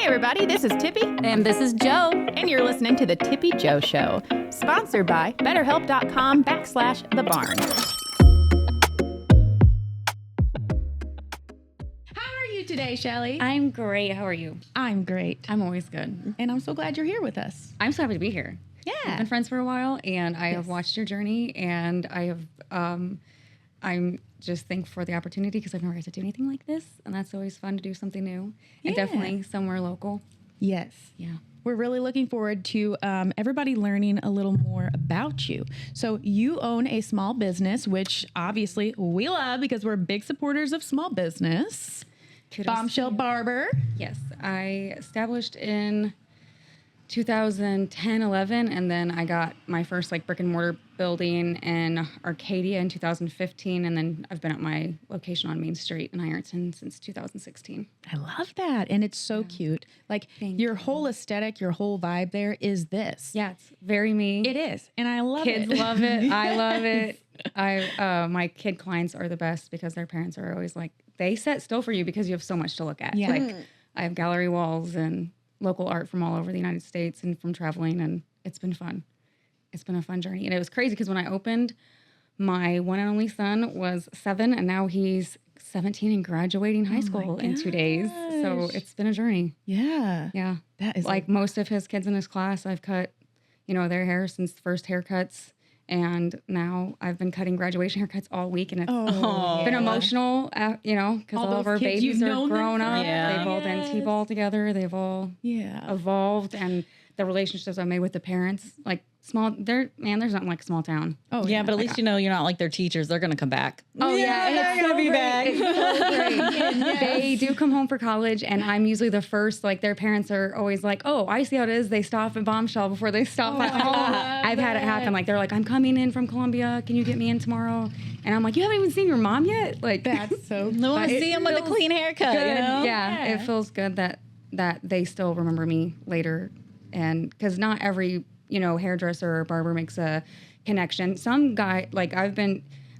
Hey everybody, this is Tippy. And this is Joe. And you're listening to the Tippy Jo Show, sponsored by BetterHelp.com/The Barn. How are you today, Shelly? I'm great. How are you? I'm great. I'm always good. And I'm so glad you're here with us. I'm so happy to be here. Yeah. We've been friends for a while, and I have watched your journey, and I'm just thankful for the opportunity because I've never had to do anything like this, and that's always fun to do something new, and definitely somewhere local. Yes. Yeah. We're really looking forward to everybody learning a little more about you. So you own a small business, which obviously we love because we're big supporters of small business. Kudos. Bombshell Barber. Yes. I established in 2010-11, and then I got my first brick and mortar building in Arcadia in 2015, and then I've been at my location on Main Street in Ironton since 2016. I love that, and it's so cute. Your whole aesthetic, your whole vibe there is this. Yeah, it's very me. It is, and I love it. Kids love it. I love it. My kid clients are the best because their parents are always they set still for you because you have so much to look at. Yeah. I have gallery walls and local art from all over the United States and from traveling, and it's been fun. It's been a fun journey. And it was crazy because when I opened, my one and only son was 7, and now he's 17 and graduating high school in 2 days. So it's been a journey. Yeah. Yeah. That is most of his kids in his class, I've cut, their hair since first haircuts. And now I've been cutting graduation haircuts all week, and it's been emotional, because all of our babies are grown up. Yeah. They've all done T-ball together. They've all evolved, and the relationships I made with the parents, there's nothing like a small town. Oh yeah, but at least you're not like their teachers. They're gonna come back. Oh yeah, they're gonna be back. It's so great. They do come home for college, and I'm usually the first. Their parents are always like, "Oh, I see how it is." They stop at Bombshell before they stop at home. I've had it happen. They're like, "I'm coming in from Columbia. Can you get me in tomorrow?" And I'm like, "You haven't even seen your mom yet." That's so. No one see him with a clean haircut. Yeah, it feels good that they still remember me later, and because not every hairdresser or barber makes a connection. Some guy,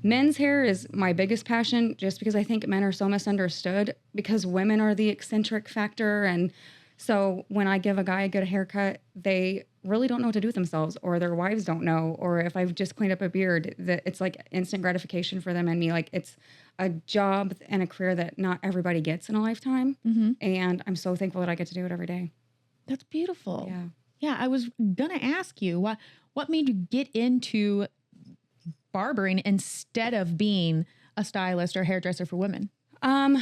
men's hair is my biggest passion just because I think men are so misunderstood because women are the eccentric factor. And so when I give a guy a good haircut, they really don't know what to do with themselves, or their wives don't know, or if I've just cleaned up a beard, that it's instant gratification for them and me. It's a job and a career that not everybody gets in a lifetime. Mm-hmm. And I'm so thankful that I get to do it every day. That's beautiful. Yeah. Yeah, I was gonna ask you what made you get into barbering instead of being a stylist or hairdresser for women. Okay,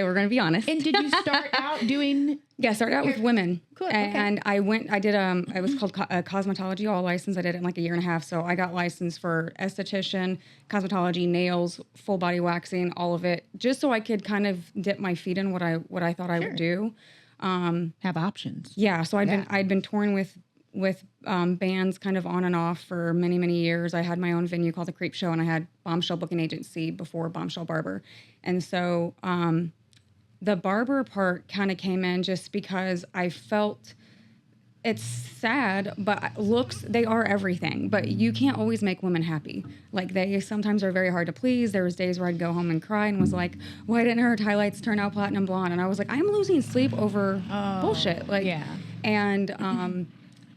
we're gonna be honest. And did you start out doing? Yeah, started out with women. Cool. And I did it was called a cosmetology all license. I did it in a year and a half. So I got licensed for esthetician, cosmetology, nails, full body waxing, all of it, just so I could kind of dip my feet in what I thought I would do. Have options. Yeah, so I'd been touring with bands kind of on and off for many, many years. I had my own venue called the Creep Show, and I had Bombshell Booking Agency before Bombshell Barber. And so the barber part kind of came in just because I felt it's sad, but looks, they are everything. But you can't always make women happy. They sometimes are very hard to please. There was days where I'd go home and cry and was like, why didn't her highlights turn out platinum blonde? And I was like, I'm losing sleep over bullshit. And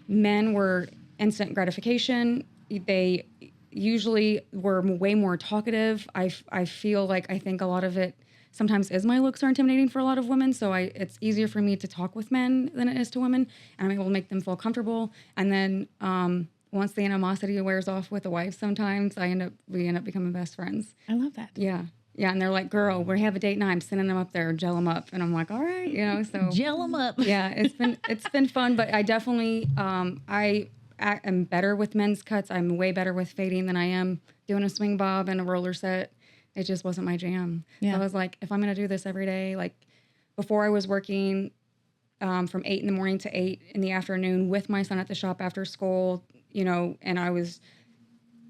men were instant gratification. They usually were way more talkative. I feel I think a lot of it sometimes is my looks are intimidating for a lot of women, so it's easier for me to talk with men than it is to women, and I'm able to make them feel comfortable. And then once the animosity wears off with the wife, sometimes we end up becoming best friends. I love that. Yeah. Yeah, and they're like, "Girl, we have a date night. I'm sending them up there, gel them up," and I'm like, "All right, so gel them up." Yeah, it's been fun, but I definitely I am better with men's cuts. I'm way better with fading than I am doing a swing bob and a roller set. It just wasn't my jam. Yeah. So I was like, if I'm going to do this every day, before I was working from 8 in the morning to 8 in the afternoon with my son at the shop after school, and I was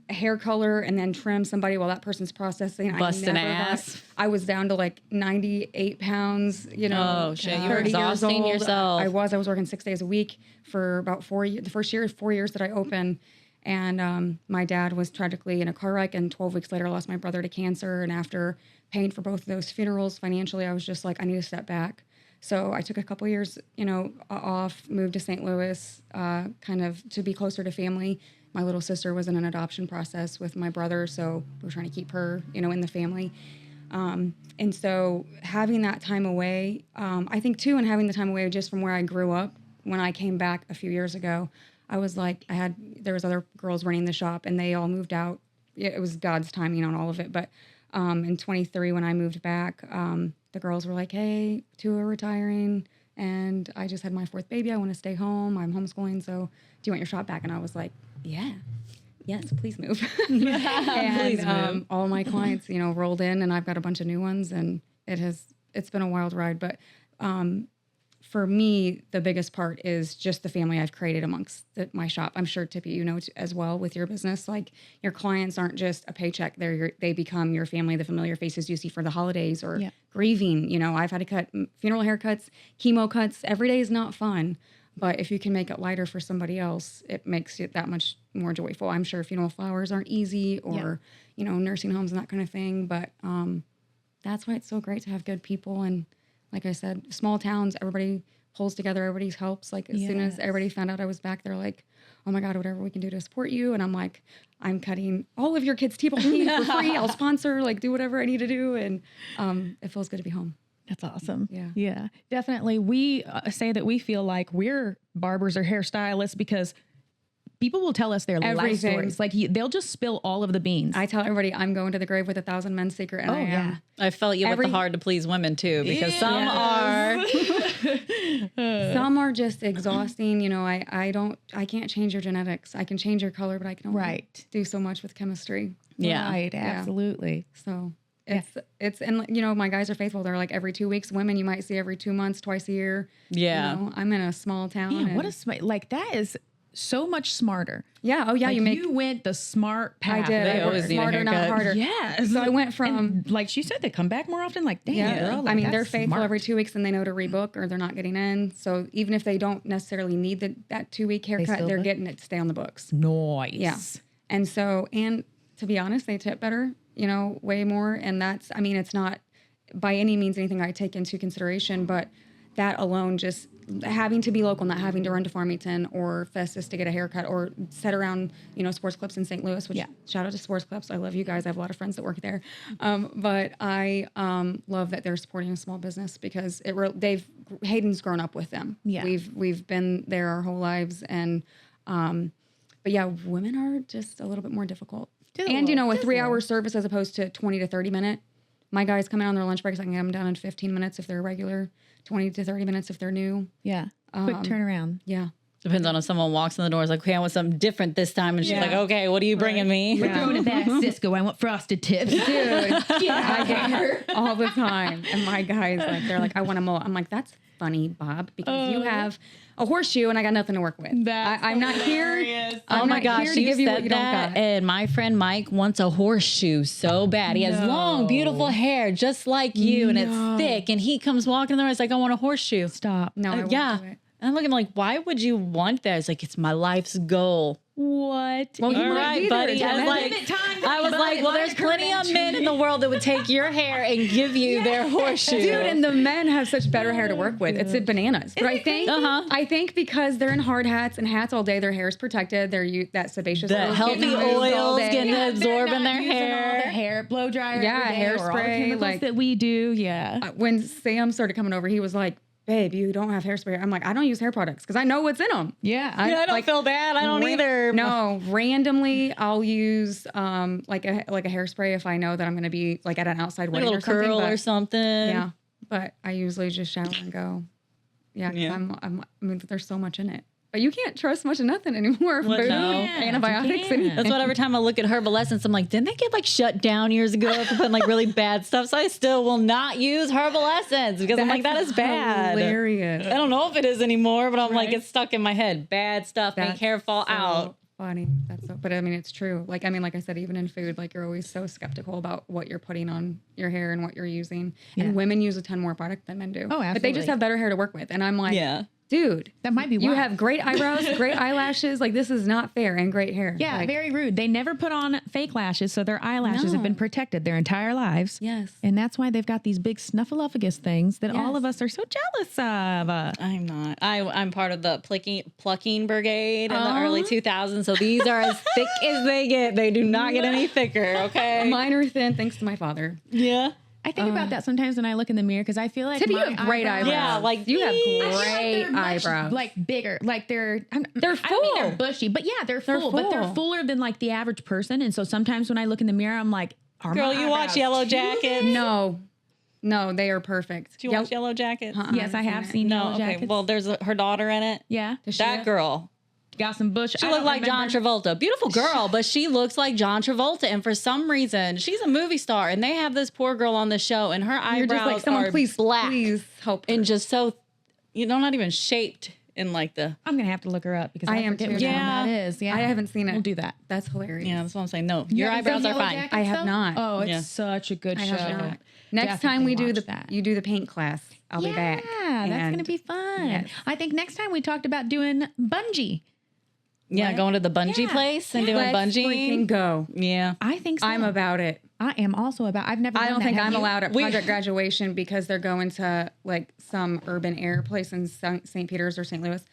hair color and then trim somebody while that person's processing. Busting ass. I was down to 98 pounds, Oh, shit. You were exhausting yourself. I was working 6 days a week for about 4 years. The first 4 years that I opened. And my dad was tragically in a car wreck, and 12 weeks later, I lost my brother to cancer. And after paying for both of those funerals financially, I was just like, I need to step back. So I took a couple years, off, moved to St. Louis, kind of to be closer to family. My little sister was in an adoption process with my brother, so we were trying to keep her, in the family. And so having that time away, I think too, and having the time away just from where I grew up, when I came back a few years ago, I was like, there was other girls running the shop and they all moved out. It was God's timing on all of it. But in 23, when I moved back, the girls were like, hey, 2 are retiring and I just had my 4th baby. I want to stay home. I'm homeschooling. So do you want your shop back? And I was like, yeah. Yes, please move. And Please move. all my clients, rolled in, and I've got a bunch of new ones, and it's been a wild ride. But for me, the biggest part is just the family I've created amongst my shop. I'm sure, Tippy, as well with your business, like your clients aren't just a paycheck. They become your family, the familiar faces you see for the holidays or grieving. I've had to cut funeral haircuts, chemo cuts. Every day is not fun. But if you can make it lighter for somebody else, it makes it that much more joyful. I'm sure funeral flowers aren't easy or, nursing homes and that kind of thing. But that's why it's so great to have good people. And like I said, small towns, everybody pulls together, everybody helps. Like as soon as everybody found out I was back, they're like, oh my God, whatever we can do to support you. And I'm like, I'm cutting all of your kids' teeth for free. I'll sponsor, do whatever I need to do. And it feels good to be home. That's awesome. Yeah. Yeah, definitely. We say that we feel like we're barbers or hairstylists because people will tell us their life stories. Like they'll just spill all of the beans. I tell everybody I'm going to the grave with 1,000 men's secret. And I am. I felt you with the hard to please women too, because some are just exhausting. I can't change your genetics. I can change your color, but I can only do so much with chemistry. Yeah. Right. Absolutely. So it's my guys are faithful. They're like every 2 weeks. Women you might see every 2 months, twice a year. Yeah. I'm in a small town. Yeah. What that is so much smarter. Yeah. Oh yeah. You went the smart path. I did. They always need a smarter, not haircut. harder. Yeah. So I went from like she said, they come back more often. Like, damn, girl, like, I mean, they're that's faithful smart. every 2 weeks and they know to rebook or they're not getting in. So even if they don't necessarily need that 2 week haircut, they're getting it to stay on the books. Nice. Yeah. And to be honest, they tip better, way more. And it's not by any means anything I take into consideration, but that alone, just having to be local, not having to run to Farmington or Festus to get a haircut or sit around, Sports Clips in St. Louis, which shout out to Sports Clips. I love you guys. I have a lot of friends that work there. But I love that they're supporting a small business because Hayden's grown up with them. Yeah. We've been there our whole lives. And, but yeah, women are just a little bit more difficult. A 3-hour service as opposed to 20 to 30 minute. My guys come in on their lunch breaks. I can get them done in 15 minutes if they're regular, 20 to 30 minutes if they're new. Yeah. Quick turnaround. Yeah. Depends on if someone walks in the door and is like, okay, I want something different this time. And she's like, okay, what are you bringing me? We're throwing it back, Cisco. I want frosted tips. Dude, I get her all the time. And my guys, they're like, I want a mullet. I'm like, that's funny, Bob, because you have a horseshoe and I got nothing to work with. I'm not here. Oh my gosh, to you give you what said you don't that. got. And my friend Mike wants a horseshoe so bad. He has long, beautiful hair, just like you, and it's thick. And he comes walking in there. He's like, I want a horseshoe. Stop. No, I won't do it. And I'm looking like, why would you want that? It's like, it's my life's goal. What? Well, you All right, buddy. I was like, well, there's plenty of men in the world that would take your hair and give you their horseshoe. Dude, and the men have such better hair to work with. It's bananas. But I think because they're in hard hats and hats all day, their hair is protected. They're that sebaceous The oils healthy getting removed all oils day. getting absorbed in their Using all hair. the hair blow dryer. Yeah, every day, or all the hairspray, chemicals that we do. Yeah. When Sam started coming over, he was like, babe, you don't have hairspray. I'm like, I don't use hair products because I know what's in them. Yeah. I don't feel bad. I don't either. No, randomly I'll use like a hairspray if I know that I'm going to be like at an outside Like wedding a little curl or something. Yeah, but I usually just shower and go. Yeah, 'cause Yeah. I mean, there's so much in it. But you can't trust much of nothing anymore. Well, Food, no. antibiotics. That's what every time I look at Herbal-Essence, I'm like, didn't they get shut down years ago for putting really bad stuff? So I still will not use Herbal-Essence because I'm like, that is bad. Hilarious. I don't know if it is anymore, but I'm like, it's stuck in my head. Bad stuff, make hair fall out. Funny. But I mean, it's true. Like I said, even in food, you're always so skeptical about what you're putting on your hair and what you're using. And women use a ton more product than men do. Oh, absolutely. But they just have better hair to work with. And I'm like, dude, That might be why. you have great eyebrows, great eyelashes. Like, this is not fair, and great hair. Yeah, Like, very rude. They never put on fake lashes, so their eyelashes have been protected their entire lives. Yes. And that's why they've got these big snuffleupagus things that all Yes. of us are so jealous of. I'm not. I'm part of the plucking brigade in the early 2000s. So these are as thick as they get. They do not get any thicker. Okay. Mine are thin, thanks to my father. Yeah. I think about that sometimes when I look in the mirror because I feel like Tippy, you my have great eyebrows. Yeah, like you have I feel like great they're much, eyebrows. like bigger, like they're They're I don't mean they're full. bushy, but yeah, they're full, but they're full. fuller than like the average person. And so sometimes when I look in the mirror, I'm like, are Girl, my you watch eyebrows Yellow too Jackets? big? No, they are perfect. Do you watch Yellow Jackets? Yes, I have seen No. Yellow Okay. Jackets. Well, there's her daughter in it. Yeah, That girl. got some bush. She looked like John Travolta. Beautiful girl, but she looks like John Travolta. And for some reason, she's a movie star. And they have this poor girl on the show, and her eyebrows You're just like, someone are please, black please help her. and just so, not even shaped in like the. I'm gonna have to look her up because I am forget too. which one Yeah. that is. Yeah, I haven't seen it. We'll do that. That's hilarious. Yeah, that's what I'm saying. No, your eyebrows are fine. I have not. Oh, it's Yeah. such a good I show. have not. Next time we do you do the paint class, I'll be back. Yeah, that's And gonna be fun. Yes. I think next time we talked about doing bungee. Yeah, going to the bungee Yeah. place and doing Let's bungee. freaking go. Yeah. I think so. I'm about it. I am also about. I've never. I done don't that. think Have I'm you? allowed at project graduation because they're going to like some urban air place in St. Peter's or St. Louis.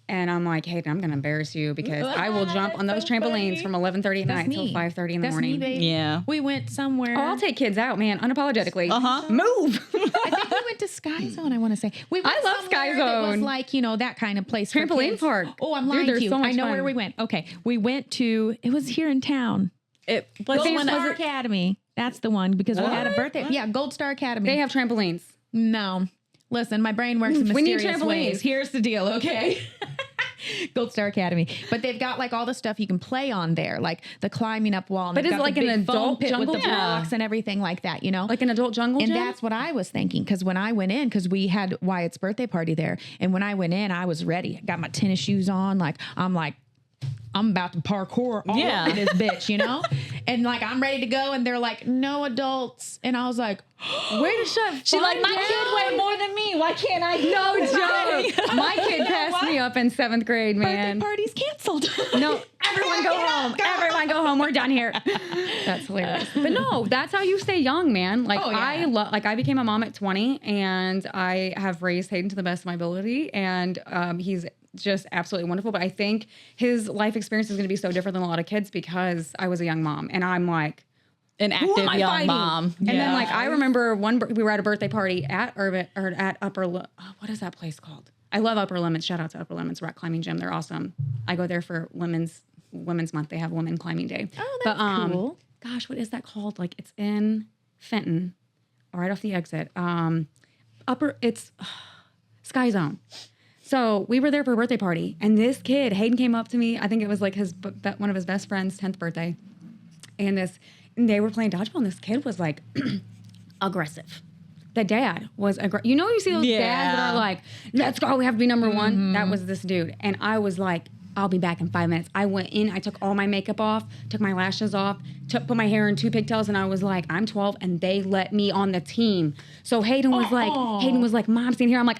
And I'm like, hey, I'm going to embarrass you because I will jump on those so trampolines funny. from 11:30 at That's night till me. 5:30 in the That's morning. me, baby. Yeah. We went somewhere. Oh, I'll take kids out, man, unapologetically. Move. I think we went to Sky Zone. I want to say we. Went I love somewhere Sky that was Zone. like that kind of place. for Trampoline kids. park. Oh, I'm Dude, lying there's to you. so much I know where fun. we went. Okay, we went to. It was here in town. It was Gold when Star Academy. That's the one because we had a birthday. Yeah, Gold Star Academy. They have trampolines. No. Listen, my brain works in We need mysterious trampolines. ways. Here's the deal, okay? Gold Star Academy. But they've got like all the stuff you can play on there, like the climbing up wall. And But they've is it got like the an big foam adult pit with jungle the gym? blocks and everything like that, Like an adult jungle and gym? that's what I was thinking because when I went in, because we had Wyatt's birthday party there, and when I went in, I was ready. I got my tennis shoes on, I'm about to parkour all over this bitch, And like I'm ready to go, and they're like, no adults, and I was like, Way to shove. She's like, my kid weighed more than me. Why can't I? No joke. My kid passed me up in 7th grade, man. birthday party's canceled. No, everyone go home. Everyone go home. We're done here. That's hilarious. But no, that's how you stay young, man. Like Oh, yeah. I became a mom at 20, and I have raised Hayden to the best of my ability, and he's just absolutely wonderful. But I think his life experience is going to be so different than a lot of kids because I was a young mom, and I'm like, An who active am I young fighting? mom. And then like I remember we were at a birthday party at what is that place called? I love Upper Limits. Shout out to Upper Limits rock climbing gym. They're awesome. I go there for Women's Month. They have Women Climbing Day. Oh, that's cool. Gosh, what is that called? Like it's in Fenton, right off the exit. It's Sky Zone. So we were there for a birthday party, and this kid Hayden came up to me. I think it was like one of his best friend's 10th birthday, and they were playing dodgeball, and this kid was like aggressive. The dad was aggressive. You see those dads that are like, let's go, we have to be number one. That was this dude. And I was like, I'll be back in 5 minutes. I went in, I took all my makeup off, took my lashes off, put my hair in 2 pigtails, and I was like, I'm 12, and they let me on the team. So Hayden was like, Mom's in here. I'm like,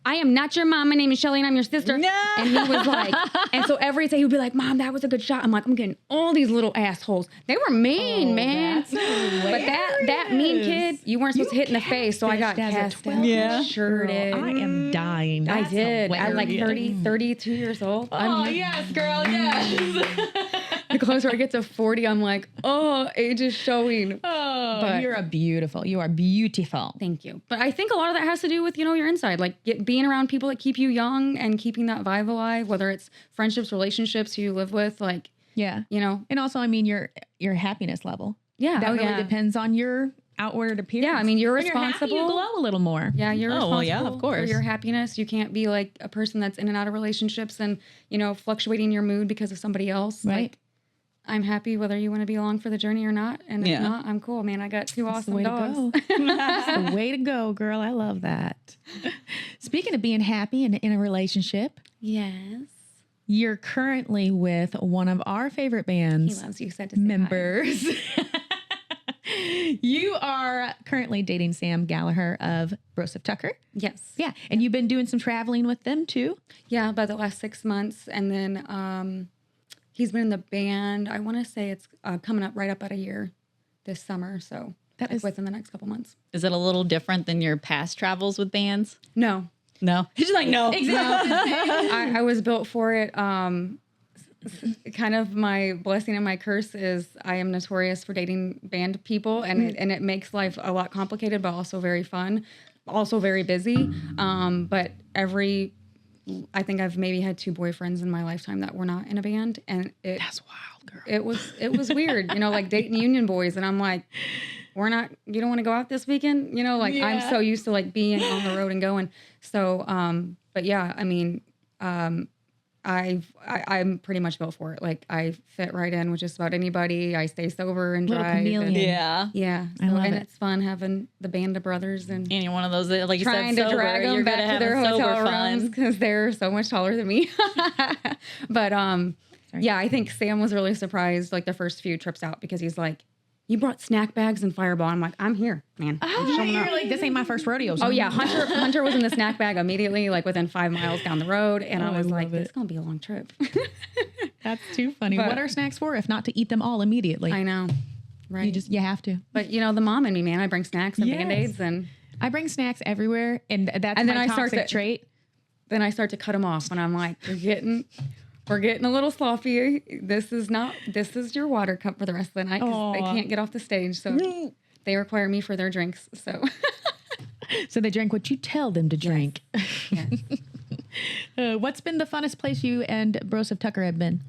I am not your mom. My name is Shelly, and I'm your sister. No. And he was like, and so every day he would be like, Mom, that was a good shot. I'm like, I'm getting all these little assholes. They were mean, man. That's But that mean kid, you weren't supposed to hit in the face, so I got catfished as a cast 12 out. Yeah. Sure did. I am dying. I That's did. At like hilarious. 32 years old. Oh, yes, girl, yes. The closer I get to 40, I'm like, oh, age is showing. Oh, But- you are beautiful. Thank you. But I think a lot of that has to do with, your inside, like being around people that keep you young and keeping that vibe alive, whether it's friendships, relationships, who you live with, like, Yeah. And also, I mean, your happiness level. Yeah. That Oh, really yeah. depends on your outward appearance. Yeah, I mean, you're When happy, responsible. you glow a little more. Yeah, you're Oh, responsible well, yeah, of course. for your happiness. You can't be like a person that's in and out of relationships and, fluctuating your mood because of somebody else. Right. Like, I'm happy whether you want to be along for the journey or not. And if not, I'm cool, man. I got 2 That's the awesome way dogs. to go. That's the way to go, girl. I love that. Speaking of being happy and in a relationship, Yes. you're currently with one of our favorite He bands loves you. Said to say hi. members. You are currently dating Sam Gallagher of Broseph Tucker. Yes. Yeah. And you've been doing some traveling with them too? Yeah, about the last 6 months. And then he's been in the band. I want to say it's coming up right up at a year this summer. So That is within the next couple months. Is it a little different than your past travels with bands? No. No. He's like, no. exactly. I was built for it. Kind of my blessing and my curse is I am notorious for dating band people, and it makes life a lot complicated, but also very fun, also very busy. But I think I've maybe had 2 boyfriends in my lifetime that were not in a band, and That's wild, girl. it was weird, like dating union boys, and I'm like, you don't want to go out this weekend, like I'm so used to like being on the road and going. So, but yeah, I mean, I'm pretty much built for it. Like I fit right in with just about anybody. I stay sober and Little drive. chameleon. Yeah. Yeah. I love it. It's fun having the band of brothers and Any one of those, that, like you trying said, to sober, drag you're them gonna back to have their a sober hotel rooms fun. because they're so much taller than me. But yeah, I think Sam was really surprised like the first few trips out because he's like, you brought snack bags and Fireball. I'm like, I'm here, man. I'm showing up. You're like, this ain't my first rodeo. Oh yeah, Hunter was in the snack bag immediately, like within 5 miles down the road, and I was like, "This is gonna be a long trip." That's too funny. But- What are snacks for if not to eat them all immediately? I know, right? You have to. But the mom in me, man, I bring snacks and Yes. Band-Aids, and I bring snacks everywhere, and that's And then my I start toxic to- trait. then I start to cut them off, and I'm like, we're getting a little sloppy. This is your water cup for the rest of the night because they Aw. can't get off the stage, so they require me for their drinks. So So they drink what you tell them to drink. yeah. What's been the funnest place you and Broseph Tucker have been?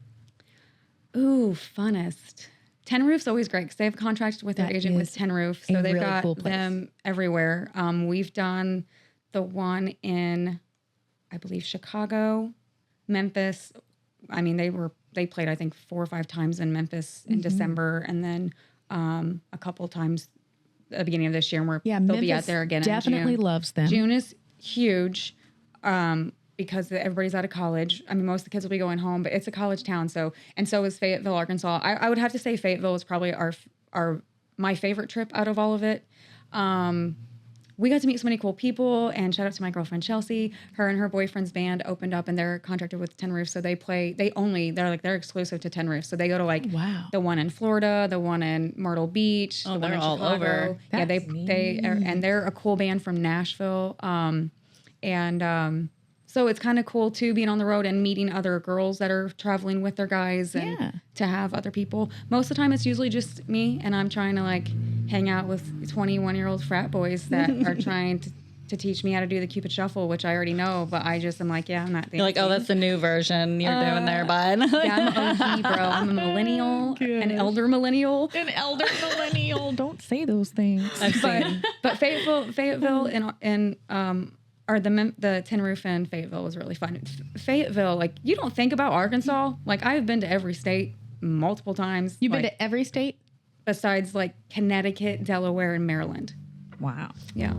Ooh, funnest. Ten Roof's always great because they have contracts with their That agent with is 10 Roof. a So they've really got cool place. them everywhere. We've done the one in, I believe, Chicago, Memphis. I mean, they played, I think, 4 or 5 times in Memphis in December, and then a couple times at the beginning of this year, and they'll Memphis be out there again definitely in June. loves them. June is huge because everybody's out of college. I mean, most of the kids will be going home, but it's a college town. So is Fayetteville, Arkansas. I would have to say Fayetteville was probably my favorite trip out of all of it. We got to meet so many cool people, and shout out to my girlfriend Chelsea. Her and her boyfriend's band opened up, and they're contracted with 10 Roofs, so they're exclusive to 10 Roofs. So they go to like Wow. the one in Florida, the one in Myrtle Beach, the one they're in all Chicago. over. Yeah, That's and they're a cool band from Nashville. So it's kind of cool too being on the road and meeting other girls that are traveling with their guys and Yeah. to have other people. Most of the time it's usually just me, and I'm trying to like hang out with 21-year-old frat boys that are trying to teach me how to do the Cupid Shuffle, which I already know, but I just am like, yeah, I'm not thinking. You're like, oh, that's the new version you're doing there, bud. Yeah, I'm an OG, bro. I'm a millennial, an elder millennial. An elder millennial. Don't say those things. But Fayetteville and or the Tin Roof in Fayetteville was really fun. Fayetteville, like you don't think about Arkansas. Like I've been to every state multiple times. You've been like, to every state? besides like Connecticut, Delaware, and Maryland. Wow. Yeah.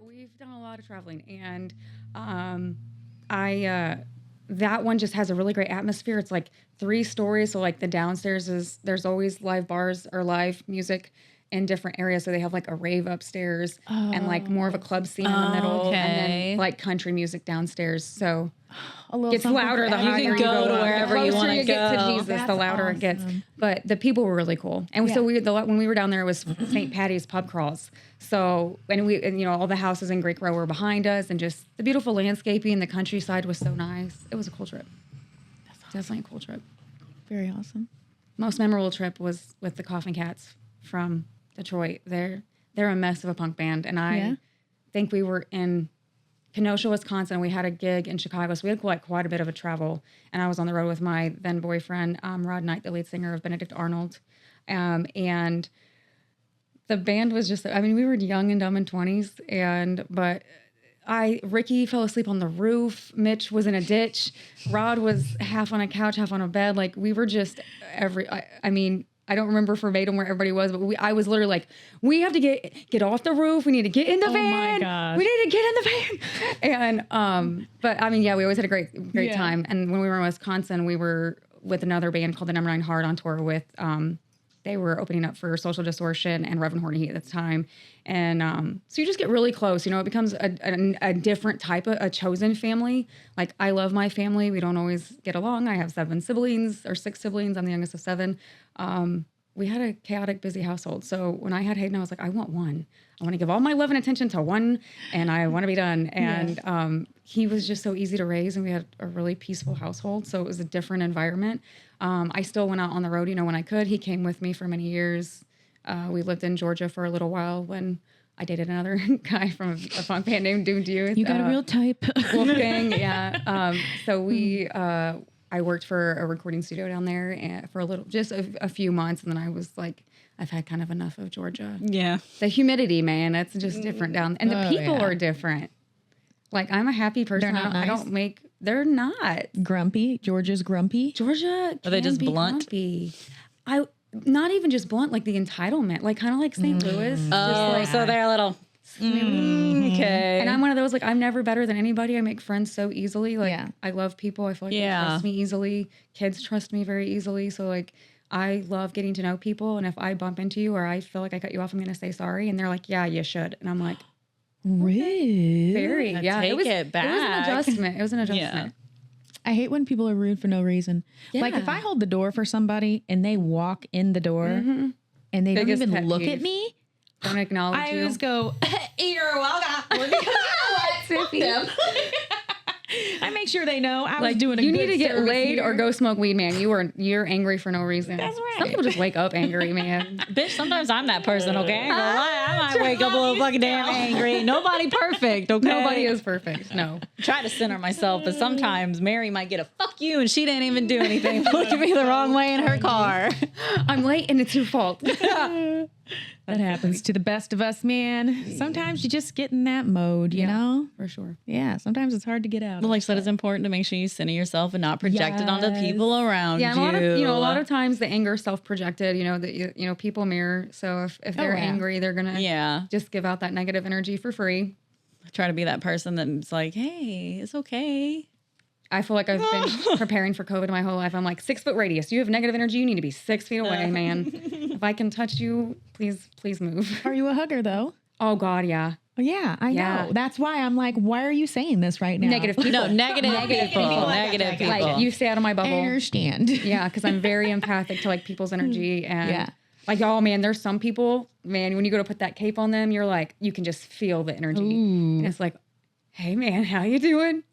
We've done a lot of traveling, and that one just has a really great atmosphere. It's like 3 stories, so like the downstairs there's always live bars or live music in different areas. So they have like a rave upstairs and like more of a club scene in the middle, and Okay. then like country music downstairs. So A little gets something louder for the everyone. higher can go to up. wherever The you closer wanna get to go. Jesus, the That's louder it gets. awesome. But the people were really cool, and so when we were down there, it was St. Patty's pub crawls. So and all the houses in Greek Row were behind us, and just the beautiful landscaping. The countryside was so nice. It was a cool trip. Definitely a cool trip. Very awesome. Most memorable trip was with the Coffin Cats from Detroit. They're a mess of a punk band, and I think we were in Kenosha, Wisconsin. We had a gig in Chicago, so we had like quite a bit of a travel. And I was on the road with my then boyfriend, Rod Knight, the lead singer of Benedict Arnold, and the band was just. I mean, we were young and dumb in 20s, but Ricky fell asleep on the roof. Mitch was in a ditch. Rod was half on a couch, half on a bed. Like we were just I mean, I don't remember verbatim where everybody was, but I was literally like, we have to get off the roof. We need to get in the van. My gosh. We need to get in the van. And, but I mean, yeah, we always had a great time. And when we were in Wisconsin, we were with another band called the Number 9 Hard on tour with, they were opening up for Social Distortion and Reverend Horny Heat at the time. And so you just get really close. You know, it becomes a different type of a chosen family. Like, I love my family. We don't always get along. I have 6 siblings. I'm the youngest of 7. We had a chaotic, busy household. So when I had Hayden, I was like, I want one. I want to give all my love and attention to one, and I want to be done. And he was just so easy to raise, and we had a really peaceful household. So it was a different environment. I still went out on the road, you know, when I could. He came with me for many years. We lived in Georgia for a little while when I dated another guy from a funk band named Doomed Youth. You got a real type. Wolfgang, yeah. So I worked for a recording studio down there for just a few months, and then I was like, I've had kind of enough of Georgia. Yeah. The humidity, man, that's just different down there. And the people are different. Like, I'm a happy person. They're not. Grumpy. Georgia's grumpy. Georgia Are they just blunt? Grumpy. Not even just blunt, like the entitlement, like kind of like St. Louis. Oh, so they're a little... Okay. And I'm one of those, like, I'm never better than anybody. I make friends so easily. Like, I love people. I feel like they trust me easily. Kids trust me very easily. So, like, I love getting to know people. And if I bump into you or I feel like I cut you off, I'm going to say sorry. And they're like, yeah, you should. And I'm like, really? Very. Yeah. Take it back. It was an adjustment. It was an adjustment. I hate when people are rude for no reason. Yeah. Like, if I hold the door for somebody and they walk in the door and they Biggest don't pet even look peeve. at me, Don't acknowledge I you. always go, you're welcome. Because you know what? Fuck them. I make sure they know I was doing a good You need to get service laid here. or go smoke weed, man. You're angry for no reason. That's right. Some people just wake up angry, man. Bitch, sometimes I'm that person, okay? I ain't gonna lie. I might wake up a little fucking damn angry. Nobody perfect, okay? Nobody is perfect. No. Try to center myself, but sometimes Mary might get a fuck you and she didn't even do anything. Look at me the wrong way in her car. I'm late and it's your fault. That happens to the best of us, man. Sometimes you just get in that mode, you know? For sure. Yeah, sometimes it's hard to get out. But like I said, it's important to make sure you center yourself and not project it onto people around Yeah, you. a lot of times the anger is self-projected. You know that people mirror. So if they're angry, they're gonna just give out that negative energy for free. Try to be that person that's like, hey, it's okay. I feel like I've been preparing for COVID my whole life. I'm like, 6 foot radius. You have negative energy. You need to be 6 feet away, man. If I can touch you, please move. Are you a hugger, though? Oh God, yeah. Oh, yeah, I know. That's why I'm like, why are you saying this right now? Negative people. No, negative people. Negative people. Like, you stay out of my I bubble. understand. Yeah, because I'm very empathic to like people's energy and Yeah. like, oh man, there's some people, man, when you go to put that cape on them, you're like, you can just feel the energy. And it's like, hey man, how you doing?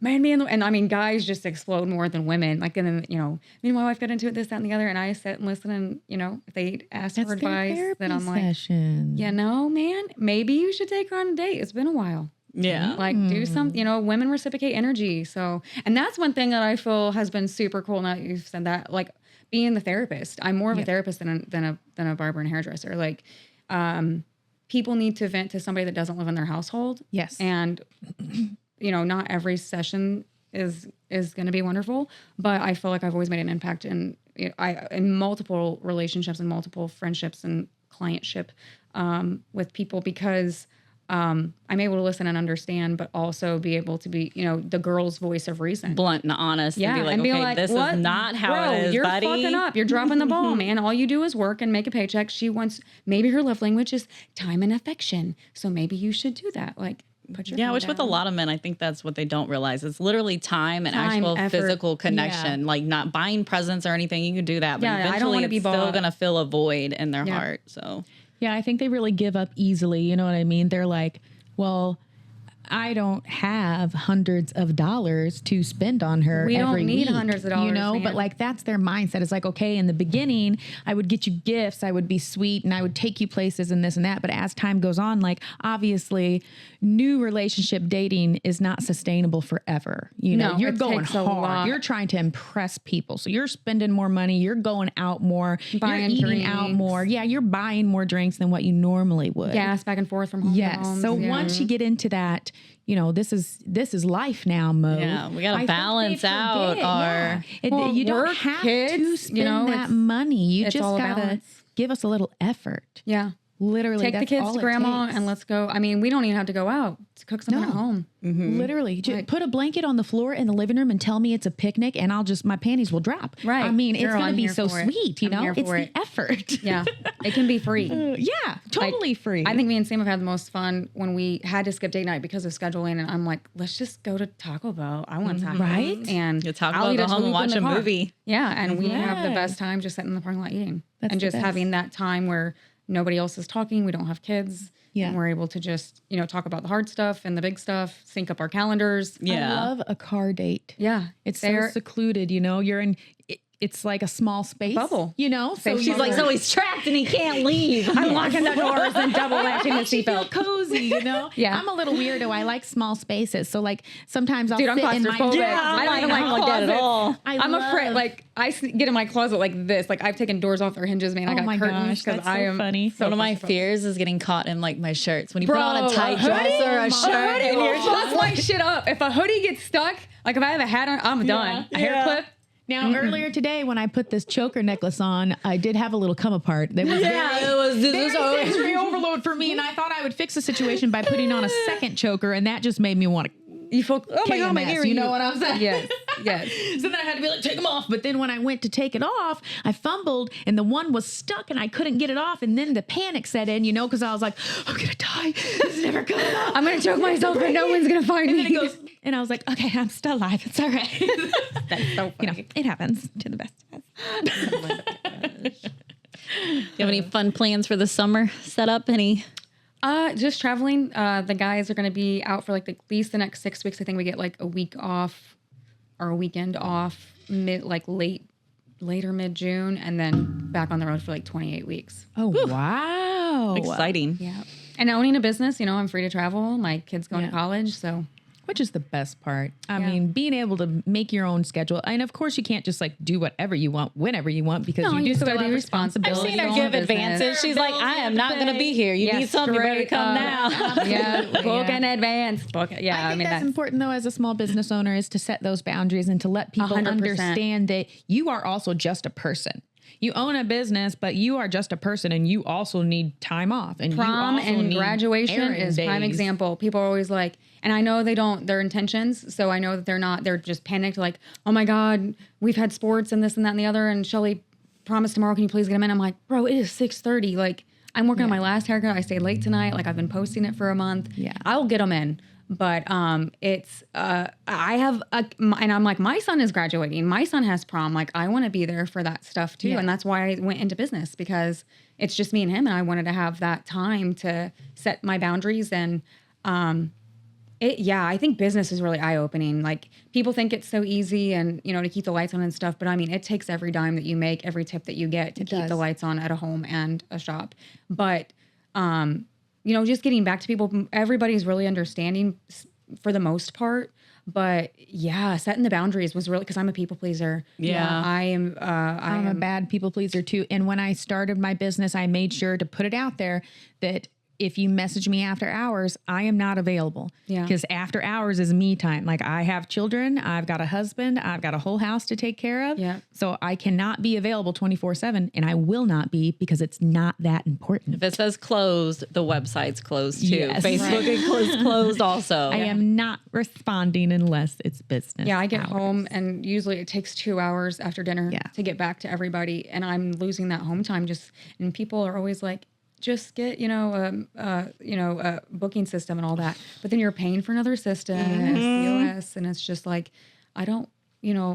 Man, and I mean, guys just explode more than women. Like, and then, you know, me and my wife got into it, this, that, and the other, and I sit and listen, and, you know, if they ask for advice, then I'm like, you know, man, maybe you should take her on a date. It's been a while. Yeah. Like, do something, you know, women reciprocate energy. So, and that's one thing that I feel has been super cool. Now that you've said that, like, being the therapist. I'm more of a therapist than a barber and hairdresser. Like, people need to vent to somebody that doesn't live in their household. Yes. And you know, not every session is going to be wonderful, but I feel like I've always made an impact in multiple relationships and multiple friendships and clientship with people because I'm able to listen and understand, but also be able to be, you know, the girl's voice of reason. Blunt and honest. Yeah. And be like, okay, this is not how it is, you're buddy. Fucking up. You're dropping the ball, man. All you do is work and make a paycheck. Maybe her love language is time and affection. So maybe you should do that. Like, put your phone which down. with a lot of men, I think that's what they don't realize. It's literally time and actual effort. physical connection. Yeah. Like not buying presents or anything. You can do that, but Yeah, I don't eventually wanna it's be still bought. going to fill a void in their heart. So Yeah, I think they really give up easily. You know what I mean? They're like, well, I don't have hundreds of dollars to spend on her. We don't every need week, hundreds of dollars, you know. man. But like that's their mindset. It's like, okay, in the beginning, I would get you gifts, I would be sweet, and I would take you places and this and that. But as time goes on, like obviously, new relationship dating is not sustainable forever. You know, No, you're it going takes a hard. lot. You're trying to impress people, so you're spending more money. You're going out more. Buying you're eating out drinks. more. Yeah, you're buying more drinks than what you normally would. gas back and forth from home. to Yes. home. So Yeah. once you get into that this is life now mode. Yeah, we gotta I think balance they out forget, our you don't work, have to kids, spend that money. You it's just all a gotta balance. give us a little effort. Yeah. Literally, Take the that's kids all to it grandma takes. and let's go. I mean, we don't even have to go out to cook something No. at home. Literally, just put a blanket on the floor in the living room and tell me it's a picnic, and my panties will drop. Right. I mean, it's Girl, going to I'm be here so for it. sweet. I'm here It's for the it. effort. Yeah. It can be free. Yeah, totally free. I think me and Sam have had the most fun when we had to skip date night because of scheduling. And I'm like, let's just go to Taco Bell. I want tacos. Right? And You Taco I'll Bell, eat go a home and tube in watch the a car. movie. Yeah. And we have the Yes. best time just sitting in the parking lot eating. That's and the just best. having that time where nobody else is talking. We don't have kids. Yeah. And we're able to just, talk about the hard stuff and the big stuff, sync up our calendars. Yeah. I love a car date. Yeah. It's They're- so secluded. You're in. It's like a small space. Bubble. So Safe She's like, so he's trapped and he can't leave. I'm locking the doors and double latching the makes you feel seatbelt. cozy, Yeah. I'm a little weirdo. I like small spaces. So like sometimes I'll Dude, I'm sit in my claustrophobic. Yeah, I I'm don't like, like that at closets. all. I'm afraid, like, get in my closet like this. Like, I've taken doors off their hinges, man. I Oh got my curtains gosh, that's so I am funny. so One of my claustrophobic. fears is getting caught in like my shirts. When you put on Bro, a tight a dress hoodie? or a A shirt, hoodie and will you're fuck just my shit up. If a hoodie gets stuck, like if I have a hat on, I'm done. A hair clip. Now, earlier today, when I put this choker necklace on, I did have a little come apart. That was it was very sensory overload for me, and I thought I would fix the situation by putting on a second choker, and that just made me want to. You feel, oh my God, my KMS, ear. you know what I'm saying? Yes, yes. So then I had to be like, take them off. But then when I went to take it off, I fumbled and the one was stuck and I couldn't get it off. And then the panic set in, because I was like, I'm going to die. This is never coming off. I'm going to choke myself and no one's going to find And me. then it goes, and I was like, okay, I'm still alive. It's all right. That's so funny. It happens to the best of us. Do you have any fun plans for the summer set up? Any? Just traveling. The guys are going to be out for like at least the next 6 weeks. I think we get like a week off or a weekend off later mid-June, and then back on the road for like 28 weeks. Oh, wow. Exciting. Yeah. And owning a business, I'm free to travel. My kid's going to college, so. Which is the best part. I mean, being able to make your own schedule. And of course, you can't just like do whatever you want, whenever you want, because No, you you do still still gotta have be responsibility. responsible. I've seen her Own give business. advances. She's like, I am not going to be here. You Yeah, need something, you better straight come up. now. Yeah, book Yeah. in advance. Book it. Yeah, I think that's important though, as a small business owner, is to set those boundaries and to let people 100%. understand that you are also just a person. You own a business, but you are just a person, and you also need time off. And prom you also and need graduation errand is prime days. example. People are always like, and I know they don't, their intentions. So I know that they're just panicked. Like, oh my God, we've had sports and this and that and the other. And Shelly promised tomorrow, can you please get them in? I'm like, bro, it is 6:30. Like, I'm working on my last haircut. I stayed late tonight. Like, I've been posting it for a month. Yeah. I will get them in. But it's I have and I'm like, my son is graduating. My son has prom. Like, I want to be there for that stuff too. Yeah. And that's why I went into business, because it's just me and him, and I wanted to have that time to set my boundaries. And I think business is really eye opening. Like, people think it's so easy and to keep the lights on and stuff, but I mean, it takes every dime that you make, every tip that you get to keep the lights on at a home and a shop. But just getting back to people, everybody's really understanding for the most part. But yeah, setting the boundaries was really, because I'm a people pleaser. Yeah. I'm I'm a bad people pleaser too. And when I started my business, I made sure to put it out there that if you message me after hours, I am not available. Yeah. Because after hours is me time. Like, I have children, I've got a husband, I've got a whole house to take care of. Yeah. So I cannot be available 24/7, and I will not be, because it's not that important. If it says closed, the website's closed too. Yes. Facebook is closed also. I am not responding unless it's business. Yeah, I get hours. home, and usually it takes 2 hours after dinner to get back to everybody, and I'm losing that home time. And people are always like, just get a booking system and all that, but then you're paying for another system, POS, and it's just like, I don't.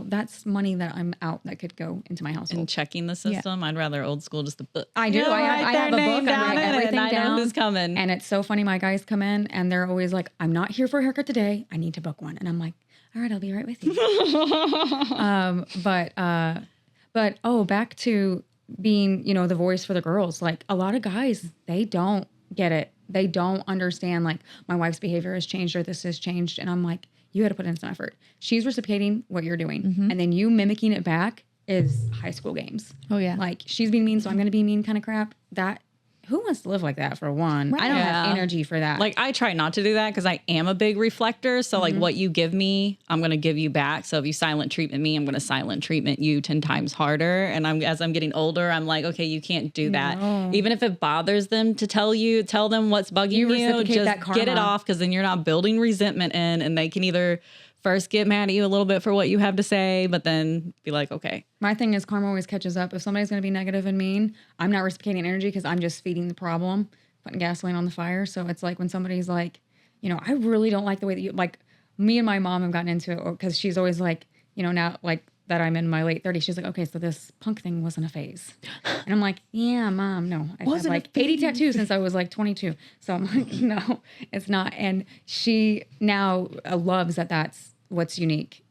That's money that I'm out that could go into my household. And checking the system, I'd rather old school, just a book. I do. I have a book. I write everything I down. know who's coming. And it's so funny. My guys come in and they're always like, I'm not here for a haircut today. I need to book one. And I'm like, all right, I'll be right with you. Back to being, the voice for the girls. Like, a lot of guys, they don't get it. They don't understand, like, my wife's behavior has changed or this has changed. And I'm like, you had to put in some effort. She's reciprocating what you're doing. And then you mimicking it back is high school games. Oh, yeah. Like, she's being mean, so I'm going to be mean kind of crap. who wants to live like that for one? Right. I don't have Yeah. energy for that. Like I try not to do that because I am a big reflector. So like what you give me, I'm going to give you back. So if you silent treatment me, I'm going to silent treatment you 10 times harder. And as I'm getting older, I'm like, okay, you can't do that. No. Even if it bothers them to tell them what's bugging you, reciprocate that just get it karma. off because then you're not building resentment in, and they can either first get mad at you a little bit for what you have to say, but then be like, okay. My thing is karma always catches up. If somebody's going to be negative and mean, I'm not reciprocating energy because I'm just feeding the problem, putting gasoline on the fire. So it's like when somebody's like, I really don't like the way that you, like me and my mom have gotten into it because she's always like, now like that I'm in my late 30s. She's like, okay, so this punk thing wasn't a phase. And I'm like, yeah, Mom, no. I've had like 80 tattoos since I was like 22. So I'm like, no, it's not. And she now loves that that's what's unique.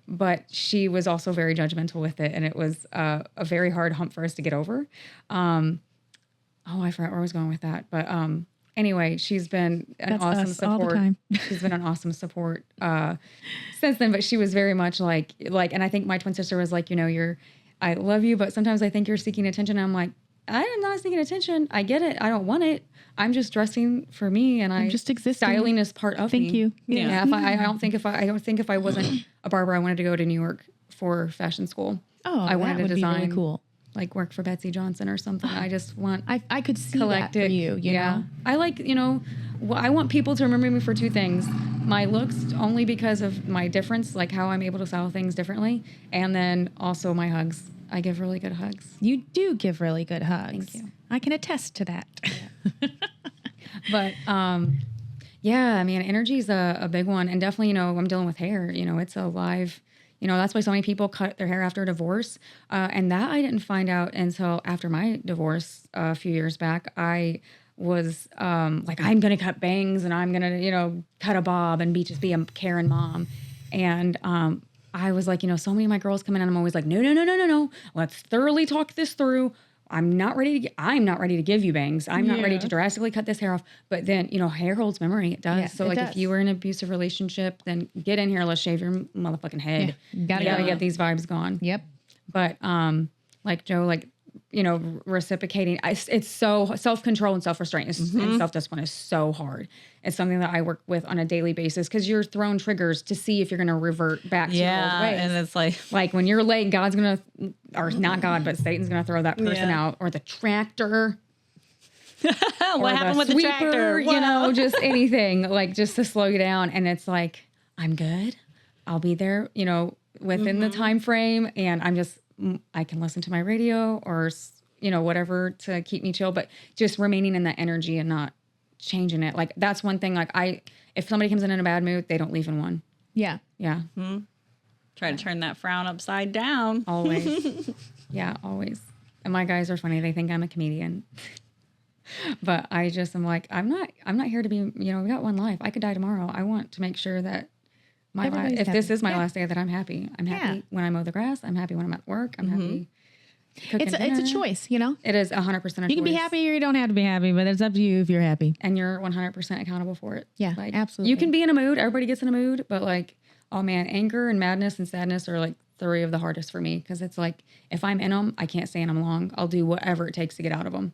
But she was also very judgmental with it. And it was a very hard hump for us to get over. I forgot where I was going with that. But anyway, she's been an awesome support. All the time. She's been an awesome support since then. But she was very much like, and I think my twin sister was like, I love you, but sometimes I think you're seeking attention. And I'm like, I am not seeking attention. I get it. I don't want it. I'm just dressing for me, and I'm just existing. Styling is part of me. Thank you. Yeah. I don't think if I wasn't a barber, I wanted to go to New York for fashion school. Oh, I wanted that would to design. be really cool. Like work for Betsy Johnson or something. I just want I could see that for you, you know? I like, I want people to remember me for two things. My looks, only because of my difference, like how I'm able to style things differently. And then also my hugs. I give really good hugs. You do give really good hugs. Thank you. I can attest to that. Yeah. But, energy is a big one. And definitely, I'm dealing with hair. It's a live... that's why so many people cut their hair after a divorce. And that I didn't find out until after my divorce a few years back. I was like, I'm going to cut bangs and I'm going to, cut a bob and just be a Karen mom. And I was like, so many of my girls come in and I'm always like, no. Let's thoroughly talk this through. I'm not ready to give you bangs. I'm not ready to drastically cut this hair off. But then, hair holds memory. It does. Yes, so like if you were in an abusive relationship, then get in here. Let's shave your motherfucking head. Yeah. You gotta get these vibes gone. Yep. But like Joe, like, reciprocating. It's so self-control and self-restraint and self-discipline is so hard. It's something that I work with on a daily basis because you're thrown triggers to see if you're going to revert back to your old ways. And it's like when you're late, God's going to, or not God, but Satan's going to throw that person out, or the tractor. what happened with the tractor? Just anything, like just to slow you down. And it's like, I'm good. I'll be there, within the time frame. And I can listen to my radio or, whatever to keep me chill, but just remaining in that energy and not changing it. Like that's one thing, like if somebody comes in a bad mood, they don't leave in one. Yeah. Yeah. Try to turn that frown upside down. Always. Yeah, always. And my guys are funny. They think I'm a comedian. But I just am like, I'm not here to be, we got one life. I could die tomorrow. I want to make sure that if this is my last day, that I'm happy. I'm happy when I mow the grass. I'm happy when I'm at work. I'm happy cooking dinner. It's a choice, It is 100% a choice. You can be happy or you don't have to be happy, but it's up to you if you're happy. And you're 100% accountable for it. Yeah, like, absolutely. You can be in a mood. Everybody gets in a mood. But like, oh man, anger and madness and sadness are like 3 of the hardest for me. Because it's like, if I'm in them, I can't stay in them long. I'll do whatever it takes to get out of them.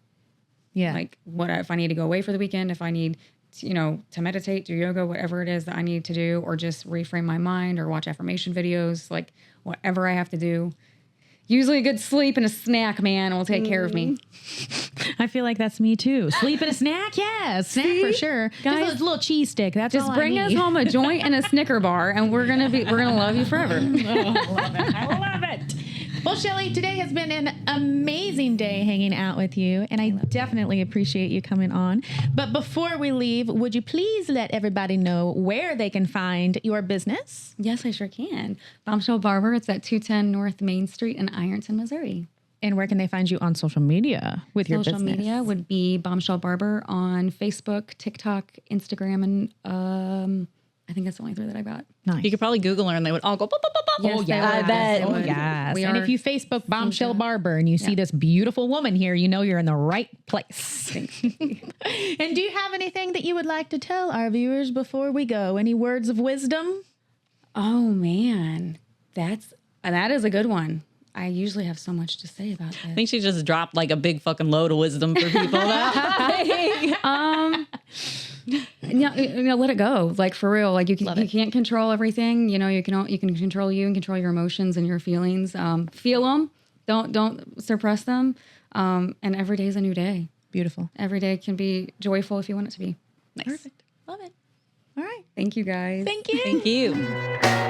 Yeah. Like if I need to go away for the weekend, if I need to meditate, do yoga, whatever it is that I need to do, or just reframe my mind or watch affirmation videos, like whatever I have to do. Usually a good sleep and a snack, man, will take care of me. I feel like that's me too. Sleep and a snack, yes. Snack for sure. Guys, just a little cheese stick. That's just all bring I us need. home a joint and a Snicker bar, and we're gonna love you forever. I love it. I love it. Well, Shelly, today has been an amazing day hanging out with you, and I definitely appreciate you coming on. But before we leave, would you please let everybody know where they can find your business? Yes, I sure can. Bombshell Barber. It's at 210 North Main Street in Ironton, Missouri. And where can they find you on social media with your business? Social media would be Bombshell Barber on Facebook, TikTok, Instagram, and I think that's the only 3 that I got. Nice. You could probably Google her and they would all go, pop, pop, pop, pop. Yes, Oh, they yeah. would. I bet. They would. Yes. We And are- if you Facebook Bombshell Barber and you see this beautiful woman here, you know you're in the right place. And do you have anything that you would like to tell our viewers before we go? Any words of wisdom? Oh man, that is a good one. I usually have so much to say about this. I think she just dropped like a big fucking load of wisdom for people. Let it go. Like for real. Like you can't control everything. You can control you and control your emotions and your feelings. Feel them. Don't suppress them. And every day is a new day. Beautiful. Every day can be joyful if you want it to be. Nice. Perfect. Love it. All right. Thank you guys. Thank you. Thank you.